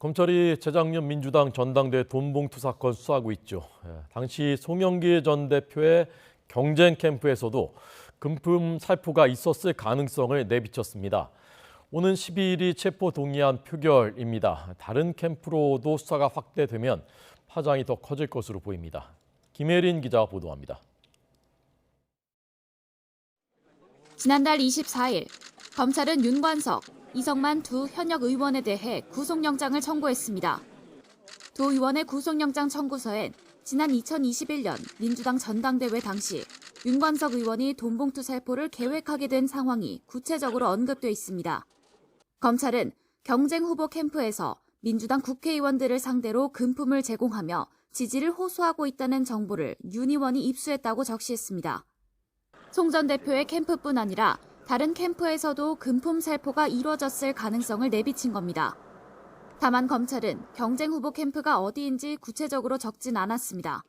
검찰이 재작년 민주당 전당대 돈봉투 사건 수사하고 있죠. 당시 송영길 전 대표의 경쟁 캠프에서도 금품 살포가 있었을 가능성을 내비쳤습니다. 오는 12일이 체포 동의안 표결입니다. 다른 캠프로도 수사가 확대되면 파장이 더 커질 것으로 보입니다. 김혜린 기자가 보도합니다. 지난달 24일 검찰은 윤관석, 이성만 두 현역 의원에 대해 구속영장을 청구했습니다. 두 의원의 구속영장 청구서엔 지난 2021년 민주당 전당대회 당시 윤관석 의원이 돈봉투 살포를 계획하게 된 상황이 구체적으로 언급돼 있습니다. 검찰은 경쟁 후보 캠프에서 민주당 국회의원들을 상대로 금품을 제공하며 지지를 호소하고 있다는 정보를 윤 의원이 입수했다고 적시했습니다. 송 전 대표의 캠프뿐 아니라 다른 캠프에서도 금품 살포가 이루어졌을 가능성을 내비친 겁니다. 다만 검찰은 경쟁 후보 캠프가 어디인지 구체적으로 적진 않았습니다.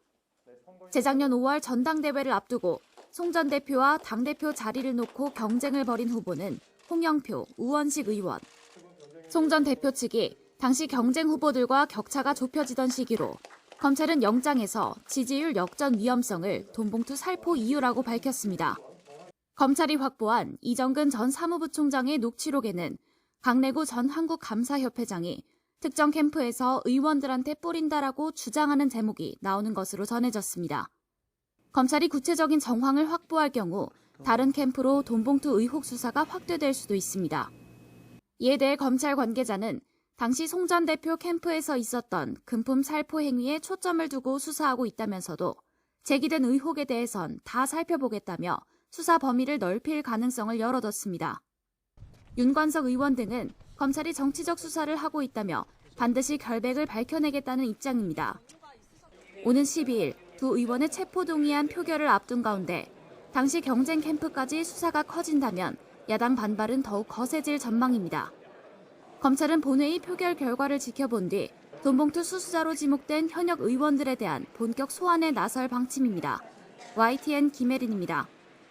재작년 5월 전당대회를 앞두고 송 전 대표와 당대표 자리를 놓고 경쟁을 벌인 후보는 홍영표, 우원식 의원. 송 전 대표 측이 당시 경쟁 후보들과 격차가 좁혀지던 시기로 검찰은 영장에서 지지율 역전 위험성을 돈봉투 살포 이유라고 밝혔습니다. 검찰이 확보한 이정근 전 사무부총장의 녹취록에는 강래구 전 한국감사협회장이 특정 캠프에서 의원들한테 뿌린다라고 주장하는 제목이 나오는 것으로 전해졌습니다. 검찰이 구체적인 정황을 확보할 경우 다른 캠프로 돈봉투 의혹 수사가 확대될 수도 있습니다. 이에 대해 검찰 관계자는 당시 송 전 대표 캠프에서 있었던 금품 살포 행위에 초점을 두고 수사하고 있다면서도 제기된 의혹에 대해선 다 살펴보겠다며 수사 범위를 넓힐 가능성을 열어뒀습니다. 윤관석 의원 등은 검찰이 정치적 수사를 하고 있다며 반드시 결백을 밝혀내겠다는 입장입니다. 오는 12일 두 의원의 체포 동의안 표결을 앞둔 가운데 당시 경쟁 캠프까지 수사가 커진다면 야당 반발은 더욱 거세질 전망입니다. 검찰은 본회의 표결 결과를 지켜본 뒤 돈봉투 수수자로 지목된 현역 의원들에 대한 본격 소환에 나설 방침입니다. YTN 김혜린입니다.